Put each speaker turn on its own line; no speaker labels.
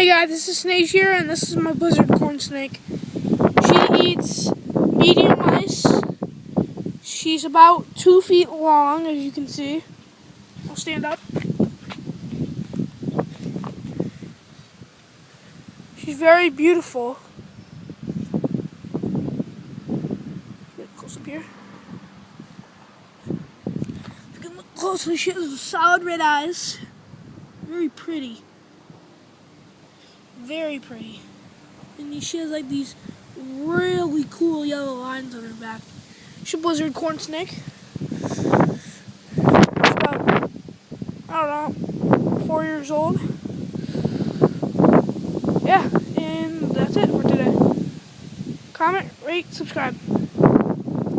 Hey guys, this is Snake here, and this is my blizzard corn snake. She eats medium mice. She's about 2 feet long, as you can see. I'll stand up. She's very beautiful. Get close up here. If you can look closely, she has solid red eyes. Very pretty. Very pretty. And she has like these really cool yellow lines on her back. She's a blizzard corn snake. She's about, I don't know, 4 years old. Yeah, and that's it for today. Comment, rate, subscribe.